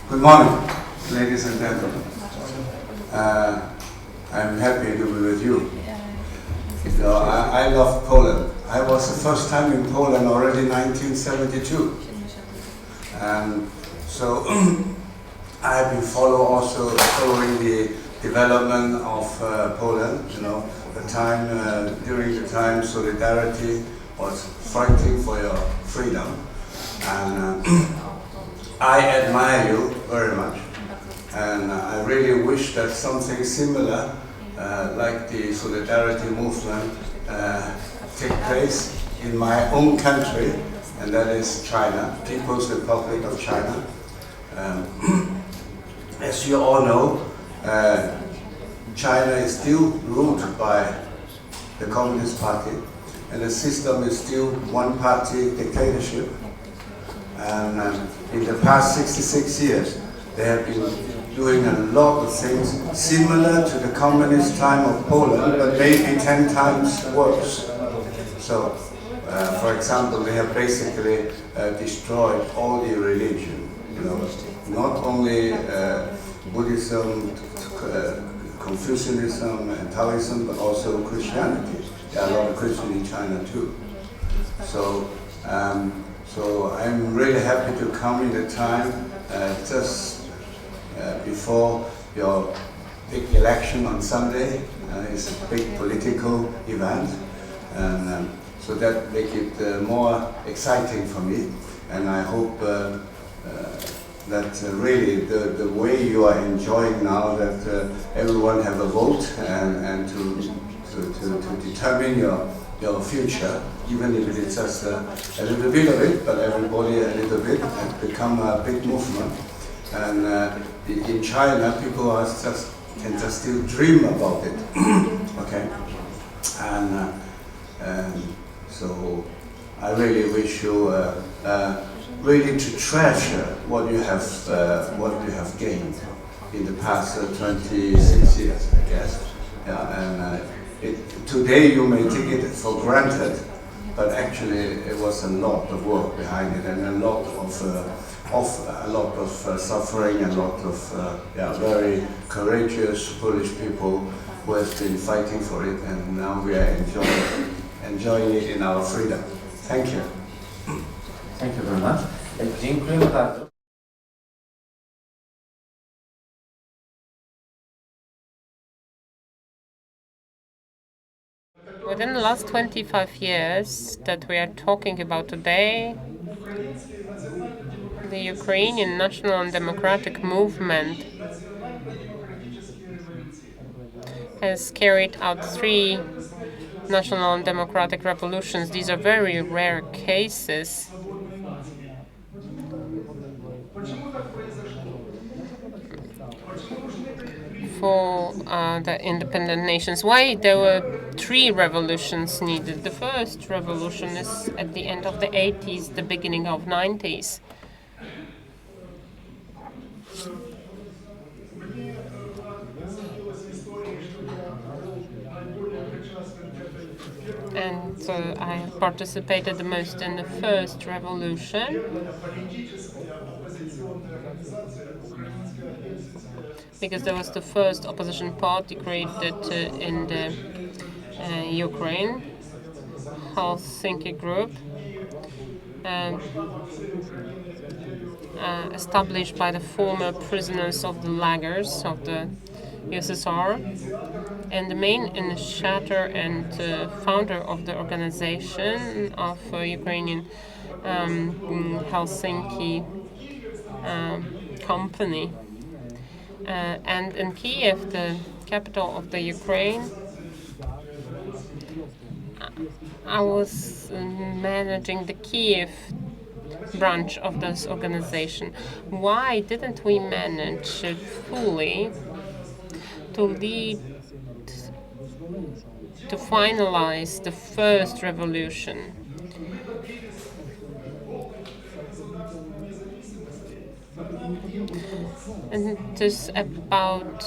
Good morning, ladies and gentlemen. I'm happy to be with you. I love Poland. I was the first time in Poland already in 1972. And so I have been following the development of Poland, during the time Solidarity was fighting for your freedom. And I admire you very much, and I really wish that something similar, like the Solidarity movement, take place in my own country, and that is China, People's Republic of China. As you all know, China is still ruled by the Communist Party, and the system is still one-party dictatorship. And in the past 66 years, they have been doing a lot of things similar to the communist time of Poland, but maybe 10 times worse. So, for example, they have basically destroyed all the religion. Not only Buddhism, Confucianism, and Taoism, but also Christianity. There are a lot of Christians in China too. So I'm really happy to come in the time just before your big election on Sunday. It's a big political event, and so that makes it more exciting for me. And I hope that really the way you are enjoying now, that everyone have a vote and to determine your future, even if it is just a little bit of it, but everybody a little bit, and become a big movement. And in China, people can just still dream about it. Okay, and so I really wish you really to treasure what you have gained in the past 26 years, I guess. Yeah, and today you may take it for granted, but actually it was a lot of work behind it, and a lot of suffering, a lot of very courageous Polish people who have been fighting for it, and now we are enjoying it in our freedom. Thank you. Thank you very much. Dziękujemy bardzo. Within the last 25 years that we are talking about today, the Ukrainian National and Democratic Movement has carried out 3 national and democratic revolutions. These are very rare cases. For the independent nations. Why there were 3 revolutions needed? The first revolution is at the end of the 80s, the beginning of 90s. And I have participated the most in the first revolution, because there was the first opposition party created in the Ukraine, Helsinki group, established by the former prisoners of the lagers of the USSR. And the main initiator and founder of the organization of Ukrainian Helsinki company. And in Kiev, the capital of the Ukraine, I was managing the Kiev branch of this organization. Why didn't we manage fully to finalize the first revolution? And it is about,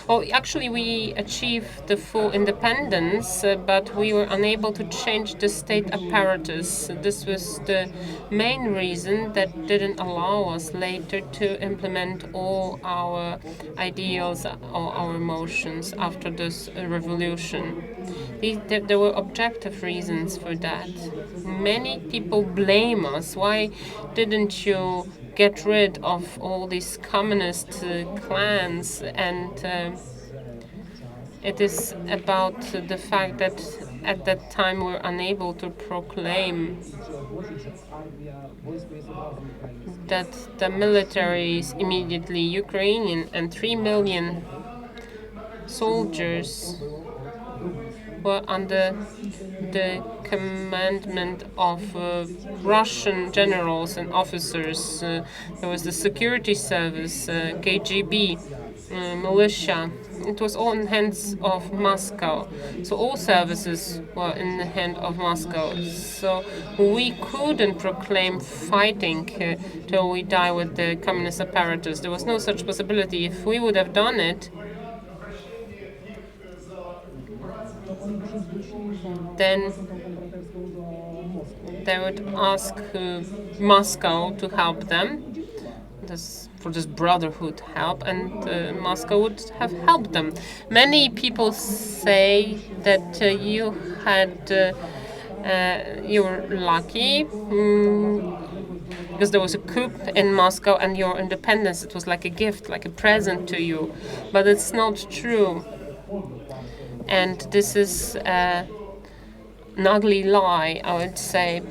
well, actually we achieved the full independence, but we were unable to change the state apparatus. This was the main reason that didn't allow us later to implement all our ideals or our emotions after this revolution. There were objective reasons for that. Many people blame us. Why didn't you get rid of all these communist clans? And it is about the fact that at that time we were unable to proclaim that the military is immediately Ukrainian, and 3 million soldiers were under the commandment of Russian generals and officers. There was the security service, KGB, militia. It was all in the hands of Moscow. So all services were in the hand of Moscow. So we couldn't proclaim fighting till we die with the communist apparatus. There was no such possibility. If we would have done it, then they would ask Moscow to help them, for this brotherhood help, and Moscow would have helped them. Many people say that you were lucky because there was a coup in Moscow and your independence. It was like a gift, like a present to you, but it's not true. And this is an ugly lie, I would say,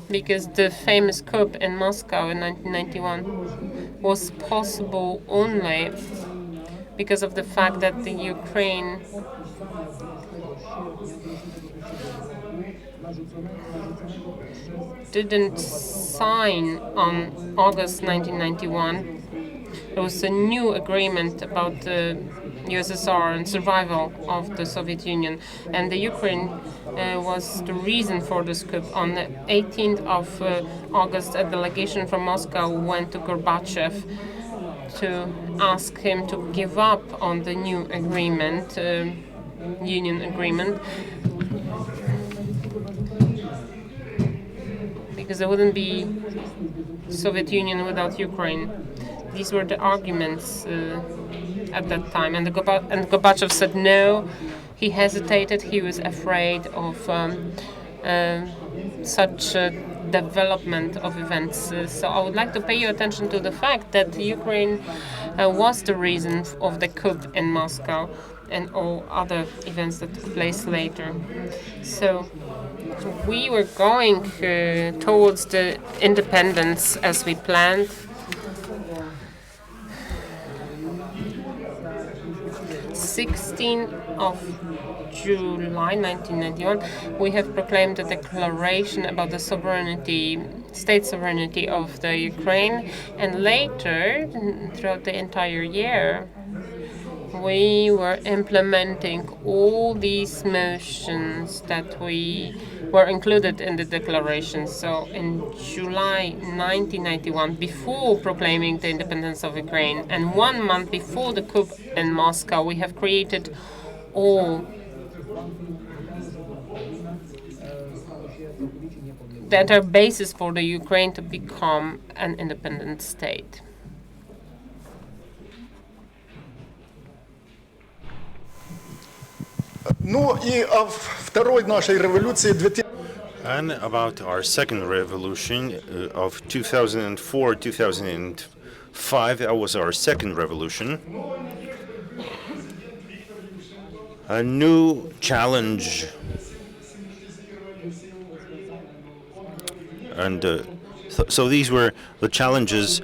because the famous coup in Moscow in 1991 was possible only because of the fact that the Ukraine didn't sign on August 1991. There was a new agreement about the USSR and survival of the Soviet Union, and the Ukraine was the reason for this coup. On the 18th of August, a delegation from Moscow went to Gorbachev to ask him to give up on the new agreement, union agreement, because there wouldn't be Soviet Union without Ukraine. These were the arguments at that time, and Gorbachev said no. He hesitated. He was afraid of such a development of events. So I would like to pay your attention to the fact that Ukraine was the reason of the coup in Moscow and all other events that took place later. So we were going towards the independence as we planned. 16th of July 1991, we have proclaimed a declaration about the state sovereignty of the Ukraine, and later, throughout the entire year, we were implementing all these motions that were included in the declaration. So in July 1991, before proclaiming the independence of Ukraine, and 1 month before the coup in Moscow, we have created all that are basis for the Ukraine to become an independent state. And about our second revolution of 2004-2005, that was our second revolution. A new challenge, and so these were the challenges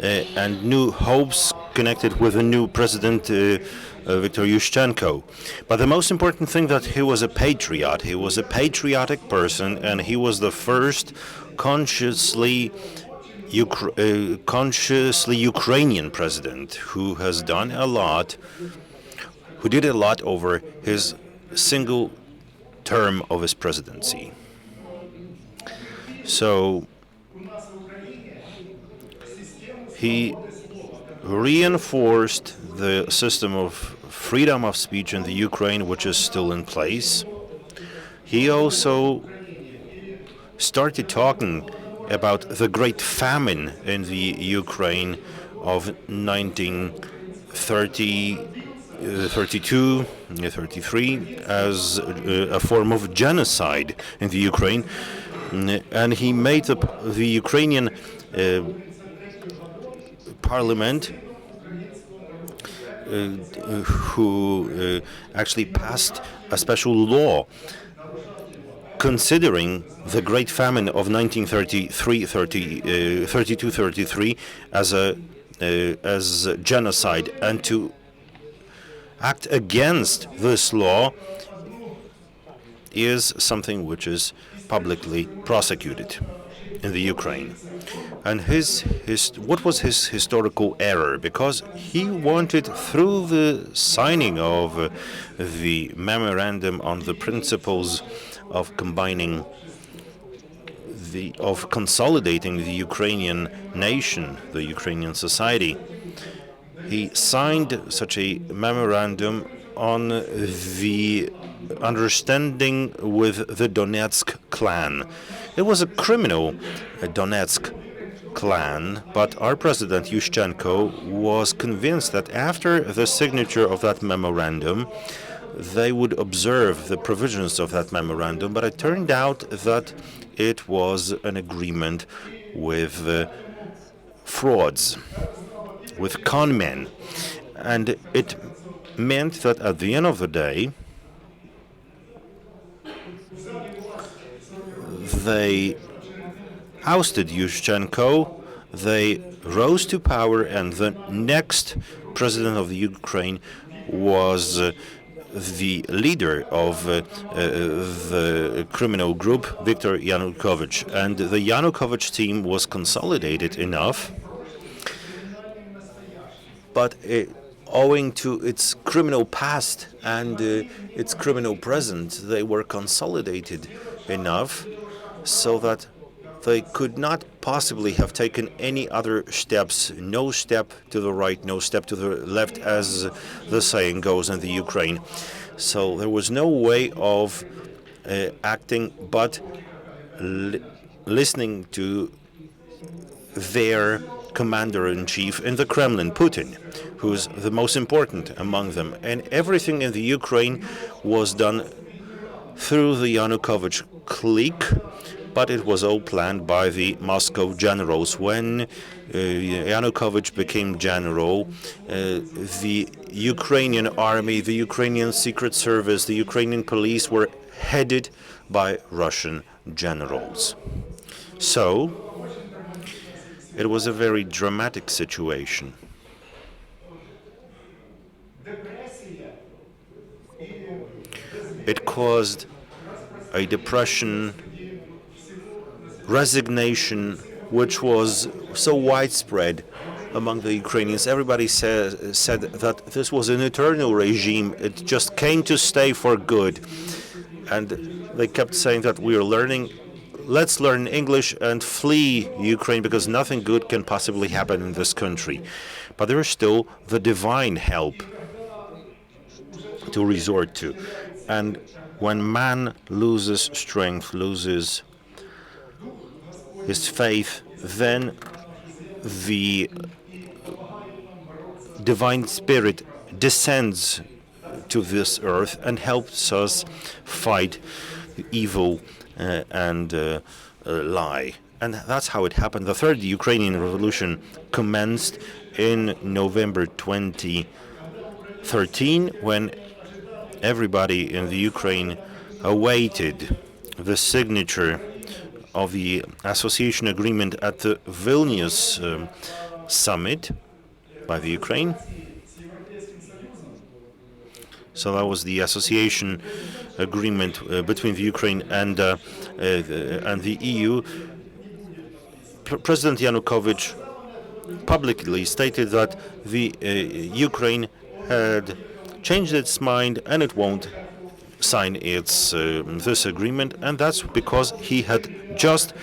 and new hopes connected with a new president, Viktor Szewczenko. But the most important thing that he was a patriot. He was a patriotic person, and he was the first consciously Ukrainian president who has done a lot, who did a lot over his single term of his presidency. He reinforced the system of freedom of speech in the Ukraine, which is still in place. He also started talking about the great famine in the Ukraine of 1932, 33 as a form of genocide in the Ukraine. And he made the Ukrainian parliament who actually passed a special law considering the Great Famine of 1932-33 as genocide, and to act against this law is something which is publicly prosecuted in the Ukraine. And what was his historical error? Because he wanted, through the signing of the memorandum on the principles of consolidating the Ukrainian nation, the Ukrainian society, he signed such a memorandum on the understanding with the Donetsk clan. It was a criminal Donetsk clan, but our president Szewczenko was convinced that after the signature of that memorandum, they would observe the provisions of that memorandum, but it turned out that it was an agreement with frauds, with con men. And it meant that at the end of the day, they ousted Szewczenko, they rose to power, and the next president of the Ukraine was the leader of the criminal group, Viktor Yanukovych. And the Yanukovych team was consolidated enough, but owing to its criminal past and its criminal present, they were consolidated enough so that they could not possibly have taken any other steps, no step to the right, no step to the left, as the saying goes in the Ukraine. So there was no way of acting but listening to their commander-in-chief in the Kremlin, Putin, who's the most important among them. And everything in the Ukraine was done through the Yanukovych clique, but it was all planned by the Moscow generals. When Yanukovych became general, the Ukrainian army, the Ukrainian secret service, the Ukrainian police were headed by Russian generals. So it was a very dramatic situation. It caused a depression, resignation, which was so widespread among the Ukrainians. Everybody said that this was an eternal regime. It just came to stay for good. And they kept saying that let's learn English and flee Ukraine because nothing good can possibly happen in this country. But there is still the divine help to resort to. And when man loses strength, loses his faith, then the divine spirit descends to this earth and helps us fight evil and lie. And that's how it happened. The third Ukrainian revolution commenced in November 2013, when everybody in the Ukraine awaited the signature of the association agreement at the Vilnius summit by the Ukraine. So that was the association agreement between the Ukraine and the EU. President Yanukovych publicly stated that the Ukraine had changed its mind and it won't sign this agreement, and that's because he had just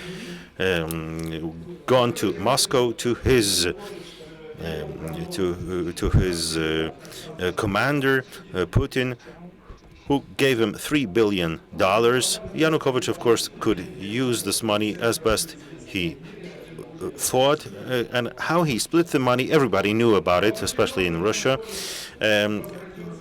gone to Moscow to his to his commander, Putin, who gave him $3 billion. Yanukovych, of course, could use this money as best he thought, and how he split the money, everybody knew about it, especially in Russia,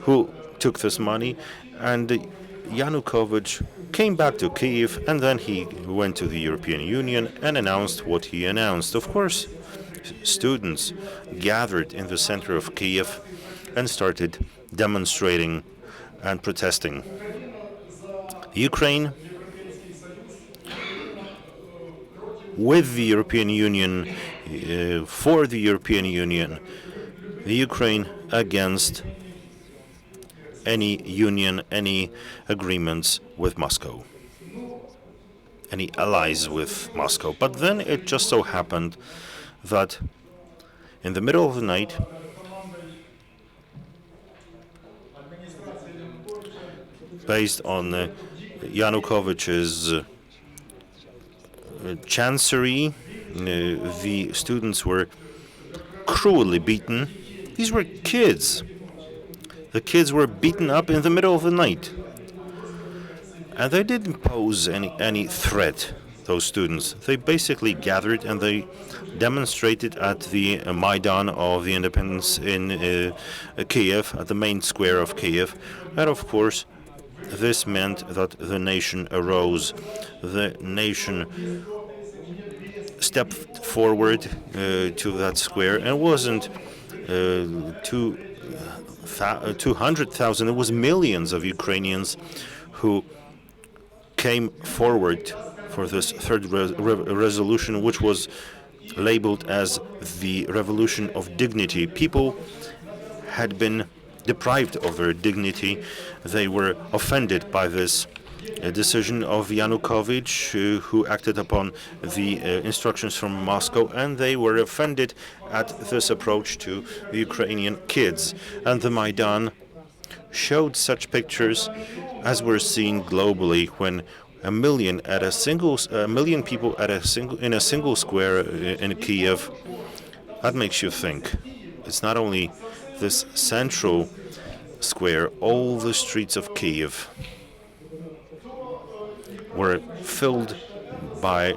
who took this money. And Yanukovych came back to Kyiv, and then he went to the European Union and announced what he announced. Of course, students gathered in the center of Kyiv and started demonstrating and protesting. Ukraine, with the European Union, for the European Union, the Ukraine against any union, any agreements with Moscow, any allies with Moscow. But then it just so happened that in the middle of the night, based on Yanukovych's chancery, the students were cruelly beaten. These were kids. The kids were beaten up in the middle of the night. And they didn't pose any threat, those students. They basically gathered and they demonstrated at the Maidan of the Independence in Kyiv, at the main square of Kyiv. And of course, this meant that the nation arose. The nation stepped forward to that square, and it wasn't 200,000, it was millions of Ukrainians who came forward for this third resolution, which was labeled as the revolution of dignity. People had been deprived of their dignity. They were offended by this decision of Yanukovych, who acted upon the instructions from Moscow, and they were offended at this approach to the Ukrainian kids. And the Maidan showed such pictures as were seen globally when a million people in a single square in Kyiv. That makes you think. It's not only this central square, all the streets of Kyiv were filled by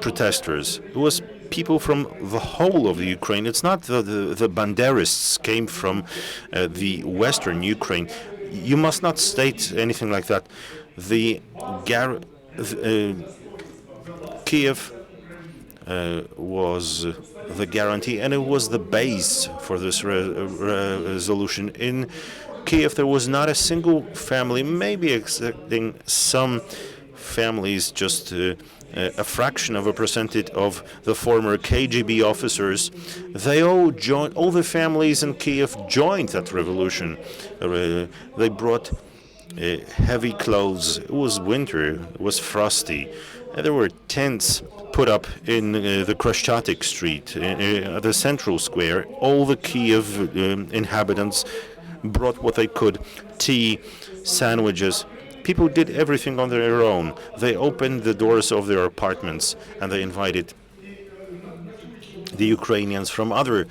protesters. It was people from the whole of the Ukraine. It's not the Banderists came from the western Ukraine. You must not state anything like that. Kyiv was the guarantee, and it was the base for this resolution. In Kyiv, there was not a single family, maybe excepting some families, just a fraction of a percentage of the former KGB officers. They all joined, all the families in Kyiv joined that revolution. They brought heavy clothes. It was winter, it was frosty. And there were tents put up in the Kreshchatyk street, at the central square. All the Kyiv inhabitants brought what they could, tea, sandwiches. People did everything on their own. They opened the doors of their apartments and they invited the Ukrainians from other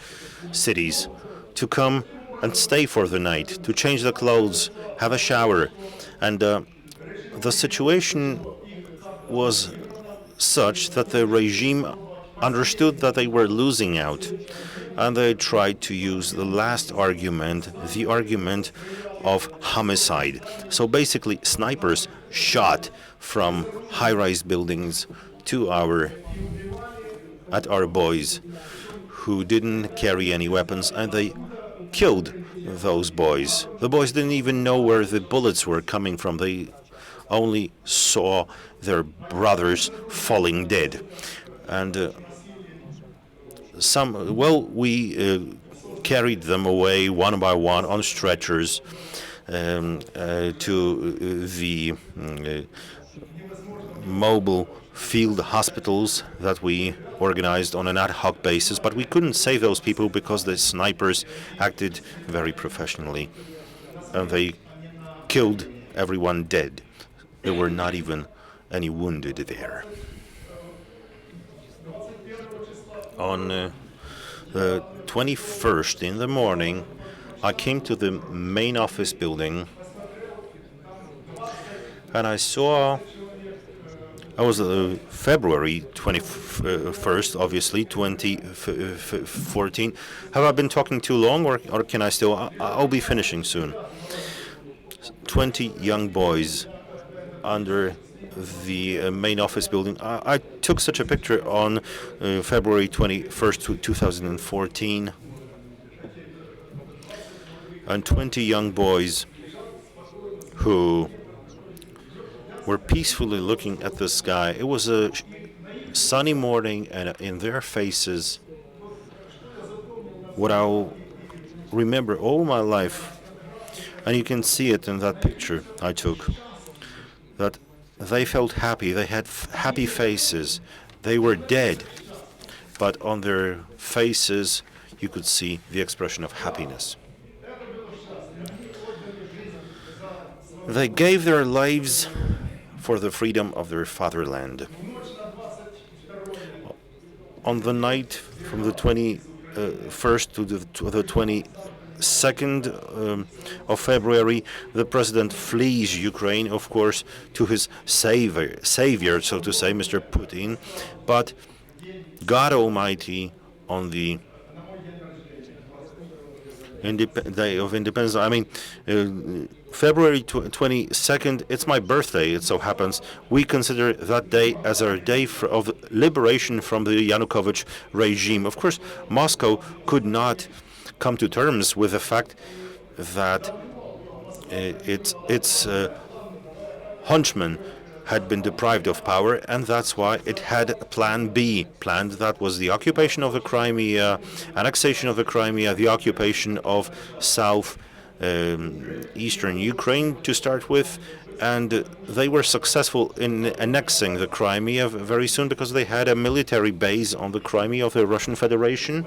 cities to come and stay for the night, to change their clothes, have a shower. And the situation was such that the regime understood that they were losing out, and they tried to use the last argument, the argument of homicide. So basically, snipers shot from high-rise buildings at our boys who didn't carry any weapons, and they killed those boys. The boys didn't even know where the bullets were coming from. They only saw their brothers falling dead. And we carried them away one by one on stretchers to the mobile field hospitals that we organized on an ad hoc basis, but we couldn't save those people because the snipers acted very professionally, and they killed everyone dead. There were not even any wounded there. On The 21st in the morning, I came to the main office building and I saw, I was February 21st, obviously, 2014. Have I been talking too long, or can I still? I'll be finishing soon. 20 young boys under the main office building. I took such a picture on February 21st, 2014. And 20 young boys who were peacefully looking at the sky. It was a sunny morning, and in their faces, what I'll remember all my life, and you can see it in that picture I took, that they felt happy. They had happy faces. They were dead, but on their faces you could see the expression of happiness. They gave their lives for the freedom of their fatherland. On the night from the 21st to the 22nd of February, the president flees Ukraine, of course, to his savior, so to say, Mr. Putin. But God Almighty, on the Day of Independence, February 22nd, it's my birthday, it so happens. We consider that day as our day of liberation from the Yanukovych regime. Of course, Moscow could not come to terms with the fact that its henchmen had been deprived of power, and that's why it had a plan B planned. That was the occupation of the Crimea, annexation of the Crimea, the occupation of eastern Ukraine to start with, and they were successful in annexing the Crimea very soon because they had a military base on the Crimea of the Russian Federation,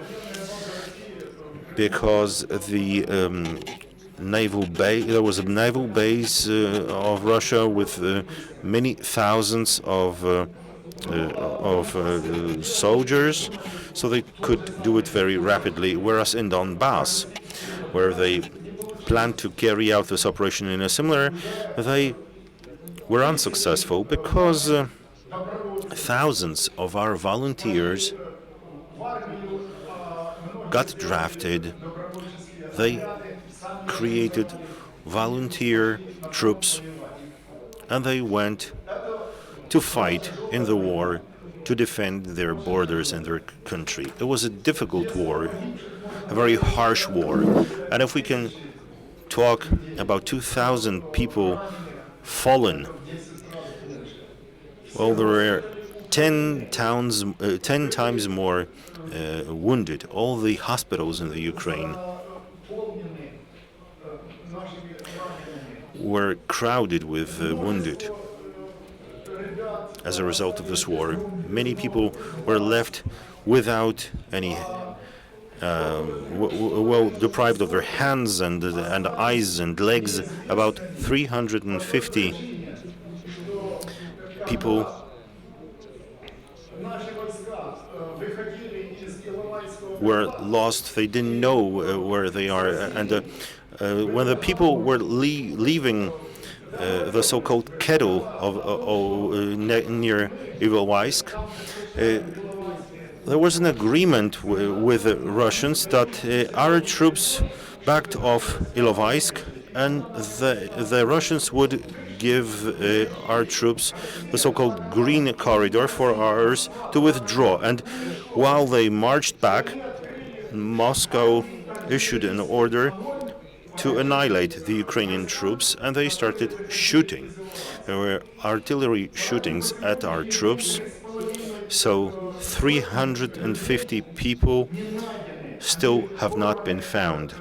because the there was a naval base of Russia with many thousands of soldiers, so they could do it very rapidly. Whereas in Donbass, where they planned to carry out this operation in a similar, they were unsuccessful because thousands of our volunteers got drafted. They created volunteer troops, and they went to fight in the war to defend their borders and their country. It was a difficult war, a very harsh war, and if we can talk about 2,000 people fallen, well, there were 10 times more wounded. All the hospitals in the Ukraine were crowded with wounded. As a result of this war, many people were left without any, deprived of their hands and eyes and legs. About 350 people were lost. They didn't know where they are, and when the people were leaving the so-called kettle near Ilovaisk, there was an agreement with the Russians that our troops backed off Ilovaisk, and the Russians would give our troops the so-called green corridor for ours to withdraw. And while they marched back, Moscow issued an order to annihilate the Ukrainian troops, and they started shooting. There were artillery shootings at our troops, so 350 people still have not been found.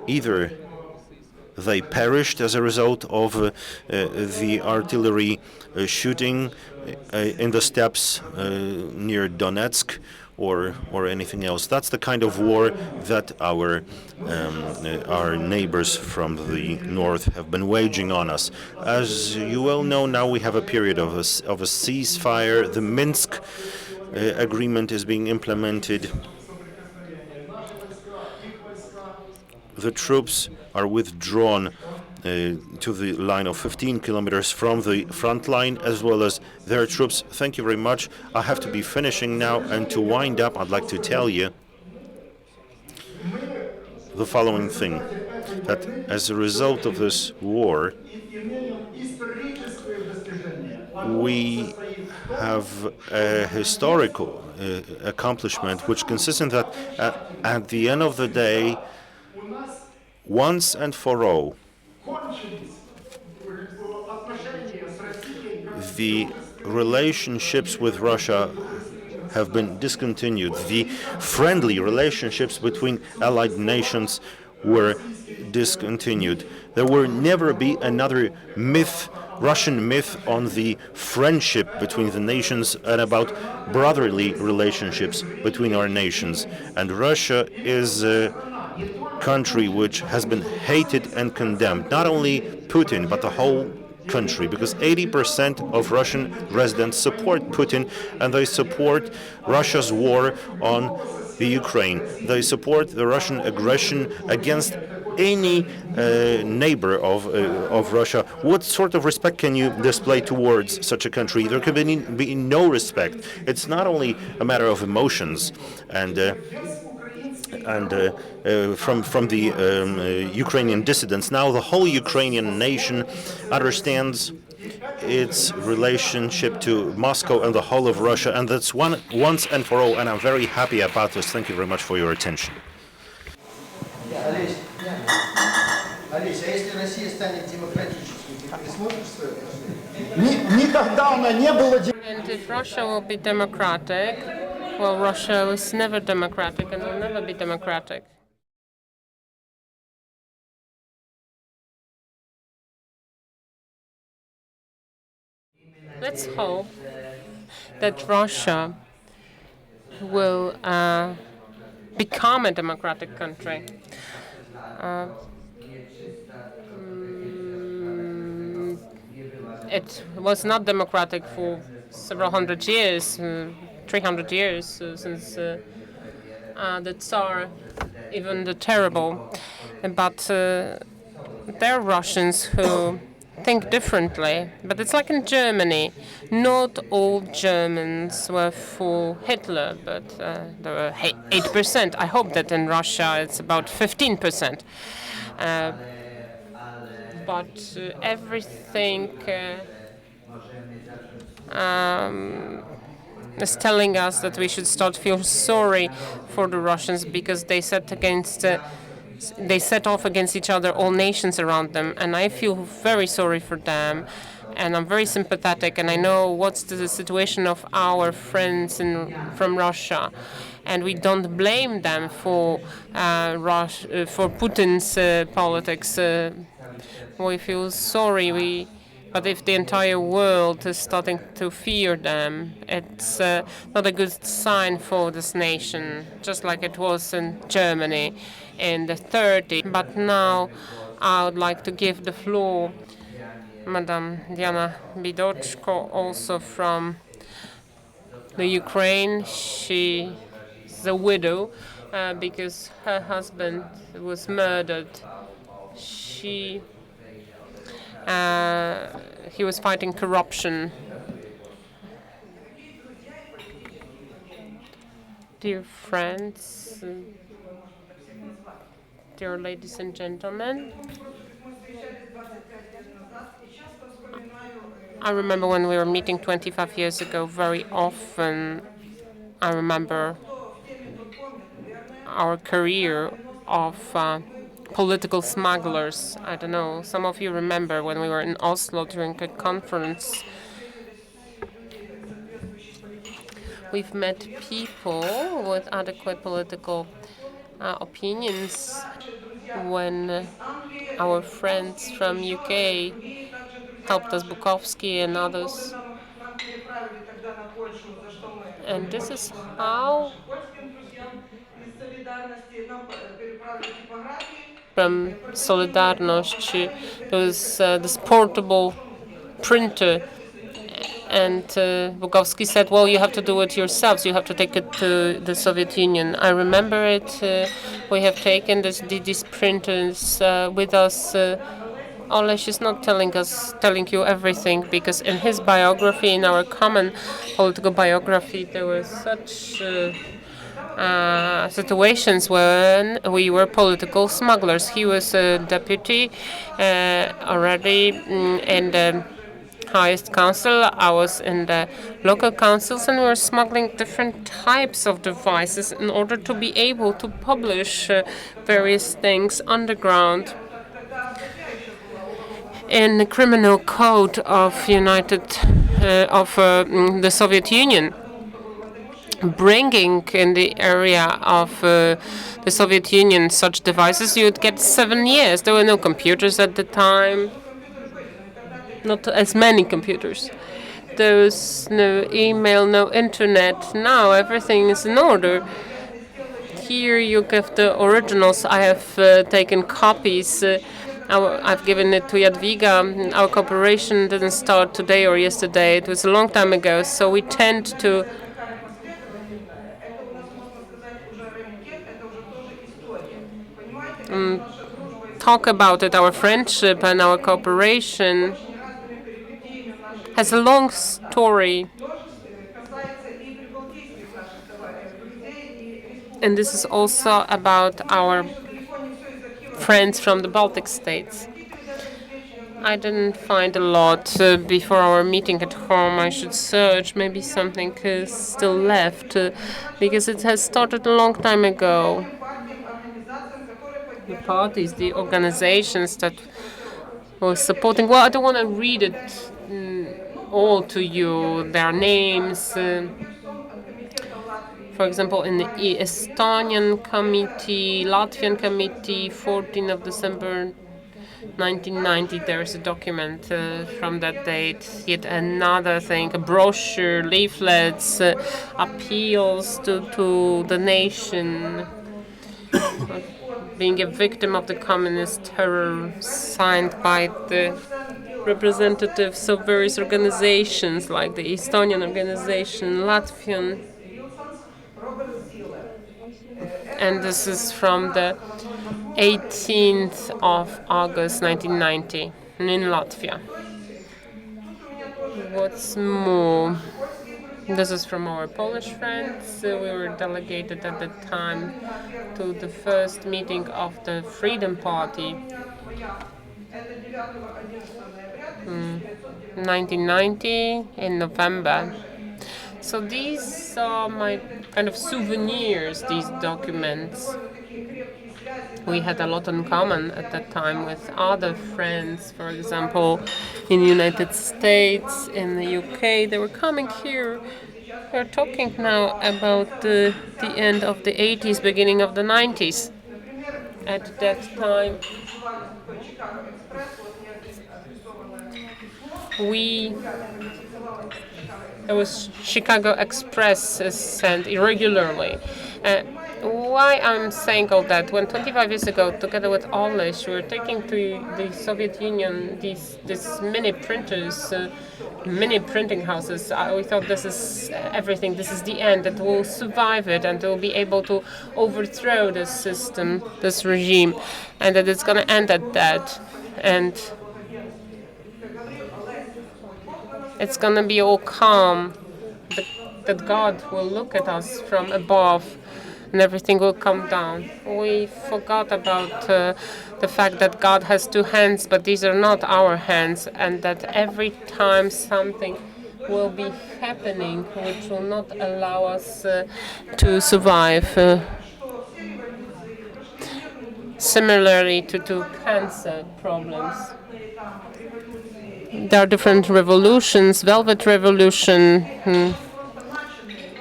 Either they perished as a result of the artillery shooting in the steppes near Donetsk, or anything else. That's the kind of war that our neighbors from the north have been waging on us. As you well know, now we have a period of a ceasefire. The Minsk agreement is being implemented. The troops are withdrawn to the line of 15 kilometers from the front line, as well as their troops. Thank you very much. I have to be finishing now, and to wind up, I'd like to tell you the following thing, that as a result of this war, we have a historical accomplishment, which consists in that at the end of the day, once and for all, the relationships with Russia have been discontinued. The friendly relationships between allied nations were discontinued. There will never be another myth, Russian myth, on the friendship between the nations and about brotherly relationships between our nations. And Russia is a country which has been hated and condemned, not only Putin, but the whole country, because 80% of Russian residents support Putin, and they support Russia's war on the Ukraine. They support the Russian aggression against any neighbor of Russia. What sort of respect can you display towards such a country? There can be no respect. It's not only a matter of emotions and from the Ukrainian dissidents. Now the whole Ukrainian nation understands its relationship to Moscow and the whole of Russia, and that's once and for all, and I'm very happy about this. Thank you very much for your attention. Олеся, а если Россия станет демократической, ты пересмотришь свое отношение? Никогда она не была демократической. And if Russia will be democratic, well, Russia was never democratic and will never be democratic. Let's hope that Russia will become a democratic country. It was not democratic for several hundred years, 300 years since the Tsar, even the Terrible. But there are Russians who think differently. But it's like in Germany. Not all Germans were for Hitler, but there were 8%. I hope that in Russia it's about 15%. But everything is telling us that we should start feel sorry for the Russians, because they set off against each other all nations around them, and I feel very sorry for them, and I'm very sympathetic, and I know what's the situation of our friends from Russia, and we don't blame them for Putin's politics. We feel sorry. But if the entire world is starting to fear them, it's not a good sign for this nation, just like it was in Germany in the 30s. But now I would like to give the floor Madam Diana Bidoczko, also from the Ukraine. She's a widow because her husband was murdered. He was fighting corruption. Dear friends, dear ladies and gentlemen, I remember when we were meeting 25 years ago, very often I remember our career of political smugglers. I don't know, some of you remember when we were in Oslo during a conference. We've met people with adequate political opinions when our friends from UK helped us, Bukovsky and others. And this is how from Solidarność there was this portable printer, And Bukowski said, well, you have to do it yourselves. You have to take it to the Soviet Union. I remember it. We have taken these printers with us. Oles is not telling you everything, because in his biography, in our common political biography, there were such situations when we were political smugglers. He was a deputy already in the highest council. I was in the local councils, and we were smuggling different types of devices in order to be able to publish various things underground. In the criminal code of the Soviet Union, bringing in the area of the Soviet Union such devices, you would get 7 years. There were no computers at the time, not as many computers. There was no email, no internet. Now everything is in order. Here you get the originals. I have taken copies. I've given it to Jadwiga. Our cooperation didn't start today or yesterday. It was a long time ago. So we tend to talk about it. Our friendship and our cooperation has a long story. And this is also about our friends from the Baltic states. I didn't find a lot before our meeting at home. I should search. Maybe something is still left, because it has started a long time ago. The parties, the organizations that were supporting. Well, I don't want to read it all to you. Their names. For example, in the Estonian committee, Latvian committee, 14th of December 1990, there's a document from that date. Yet another thing, a brochure, leaflets, appeals to the nation, being a victim of the communist terror, signed by the representatives of various organizations, like the Estonian organization, Latvian. And this is from the 18th of August 1990 in Latvia. What's more, this is from our Polish friends. We were delegated at the time to the first meeting of the Freedom Party. 1990 in November. So these are my kind of souvenirs, these documents. We had a lot in common at that time with other friends, for example, in the United States, in the UK. They were coming here. We're talking now about the end of the 80s, beginning of the 90s. At that time, there was Chicago Express sent irregularly. Why I'm saying all that? When 25 years ago, together with Oles, we were taking to the Soviet Union these mini printers, mini printing houses. We thought this is everything. This is the end. That will survive it, and will be able to overthrow this system, this regime, and that it's going to end at that. And it's going to be all calm. That God will look at us from above, and everything will come down. We forgot about the fact that God has two hands, but these are not our hands, and that every time something will be happening which will not allow us to survive. Similarly to cancer problems. There are different revolutions, Velvet Revolution,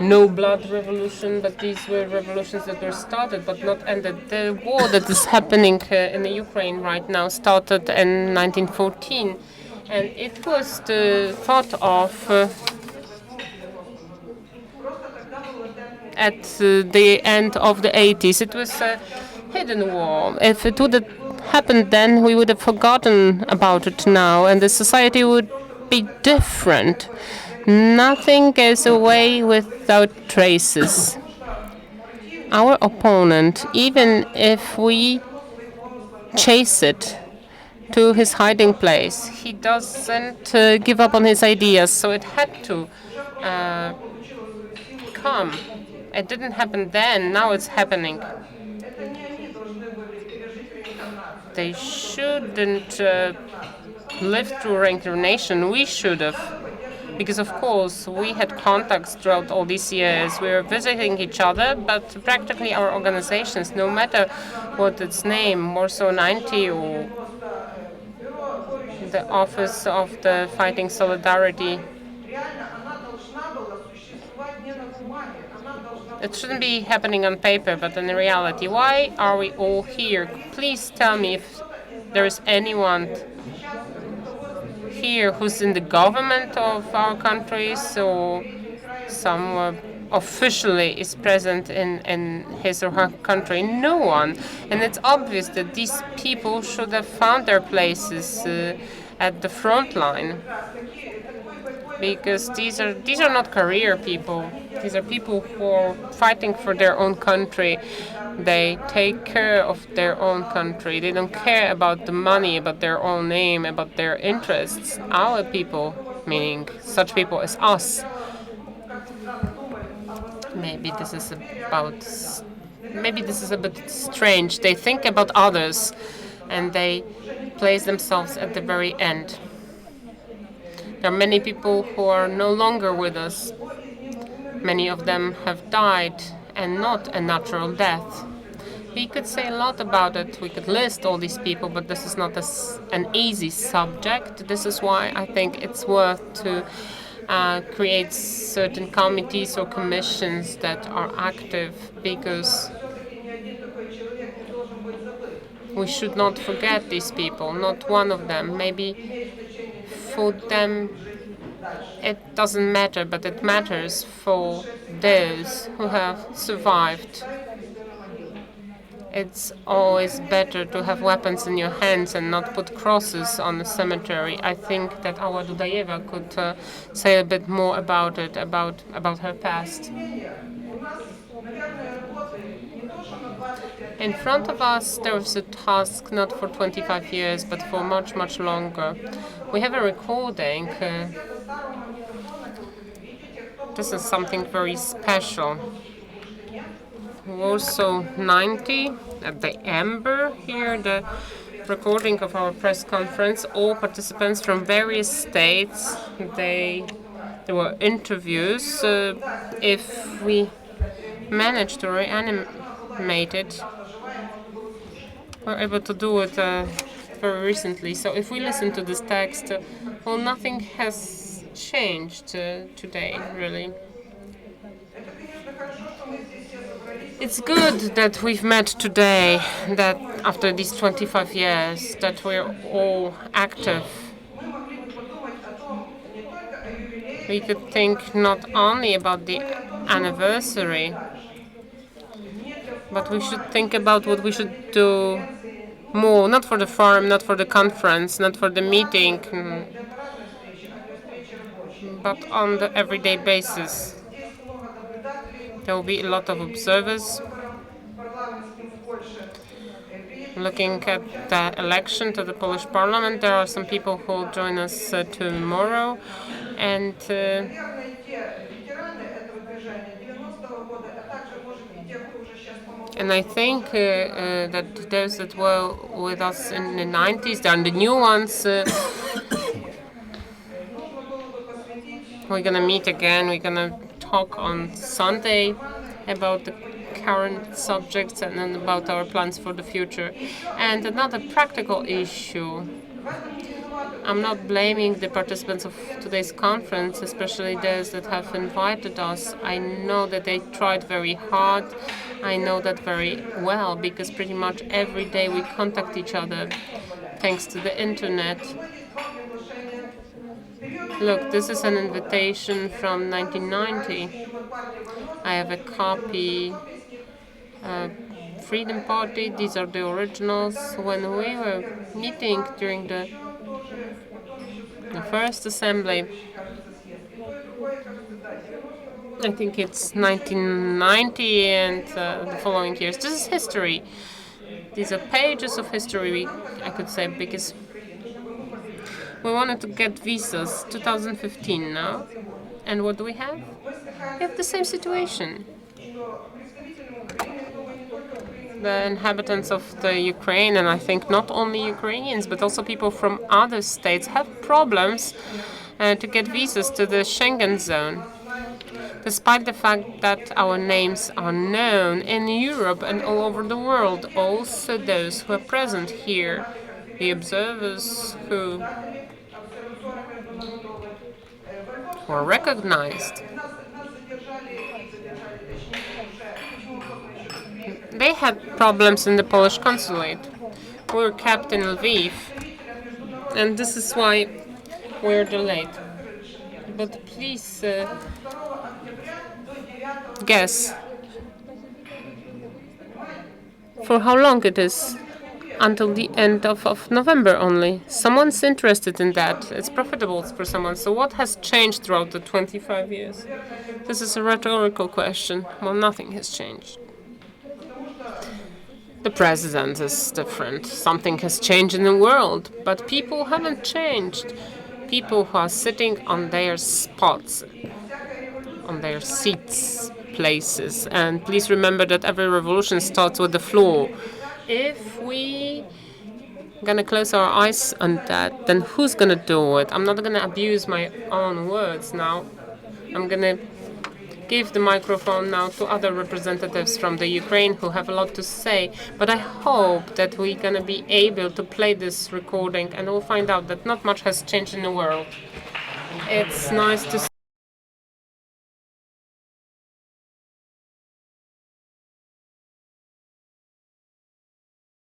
No Blood Revolution, but these were revolutions that were started but not ended. The war that is happening in the Ukraine right now started in 1914, and it was thought of at the end of the 80s. It was a hidden war. If it would have happened then, we would have forgotten about it now, and the society would be different. Nothing goes away without traces. Our opponent, even if we chase it to his hiding place, he doesn't give up on his ideas, so it had to come. It didn't happen then, now it's happening. They shouldn't live through reincarnation. We should have. Because, of course, we had contacts throughout all these years. We were visiting each other, but practically our organizations, no matter what its name, Warsaw 90 or the Office of the Fighting Solidarity, it shouldn't be happening on paper, but in reality. Why are we all here? Please tell me if there is anyone here who's in the government of our countries or some officially is present in his or her country. No one. And it's obvious that these people should have found their places at the front line. Because these are not career people. These are people who are fighting for their own country. They take care of their own country. They don't care about the money, about their own name, about their interests. Our people, meaning such people as us. Maybe this is a bit strange. They think about others and they place themselves at the very end. There are many people who are no longer with us. Many of them have died, and not a natural death. We could say a lot about it. We could list all these people, but this is not an easy subject. This is why I think it's worth to create certain committees or commissions that are active, because we should not forget these people, not one of them. Maybe for them it doesn't matter, but it matters for those who have survived. It's always better to have weapons in your hands and not put crosses on the cemetery. I think that our Dudayeva could say a bit more about it, about her past. In front of us, there is a task not for 25 years, but for much, much longer. We have a recording. This is something very special. Warsaw 90 at the Amber here, the recording of our press conference. All participants from various states. There were interviews. If we managed to reanimate it, we're able to do it very recently. So if we listen to this text, well, nothing has changed today, really. It's good that we've met today, that after these 25 years, that we're all active. We could think not only about the anniversary, but we should think about what we should do more, not for the forum, not for the conference, not for the meeting, but on the everyday basis. There will be a lot of observers looking at the election to the Polish Parliament. There are some people who will join us tomorrow, and I think that those that were with us in the 90s, they are the new ones. We're gonna meet again. We're gonna talk on Sunday about the current subjects and then about our plans for the future. And another practical issue. I'm not blaming the participants of today's conference, especially those that have invited us. I know that they tried very hard. I know that very well, because pretty much every day we contact each other thanks to the internet. Look, this is an invitation from 1990. I have a copy. Freedom Party, these are the originals. When we were meeting during the first assembly, I think it's 1990 and the following years. This is history. These are pages of history, I could say, because we wanted to get visas 2015 now. And what do we have? We have the same situation. The inhabitants of the Ukraine, and I think not only Ukrainians, but also people from other states, have problems to get visas to the Schengen zone. Despite the fact that our names are known in Europe and all over the world, also those who are present here, the observers who are recognized, they had problems in the Polish consulate. We were kept in Lviv, and this is why we're delayed. But please guess for how long it is. Until the end of November only. Someone's interested in that. It's profitable for someone. So what has changed throughout the 25 years? This is a rhetorical question. Well, nothing has changed. The president is different. Something has changed in the world, but people haven't changed. People who are sitting on their spots, on their seats, places. And please remember that every revolution starts with the floor. If we gonna close our eyes on that, then who's gonna do it? I'm not gonna abuse my own words now. I'm gonna give the microphone now to other representatives from the Ukraine who have a lot to say. But I hope that we're gonna be able to play this recording and we'll find out that not much has changed in the world. It's nice to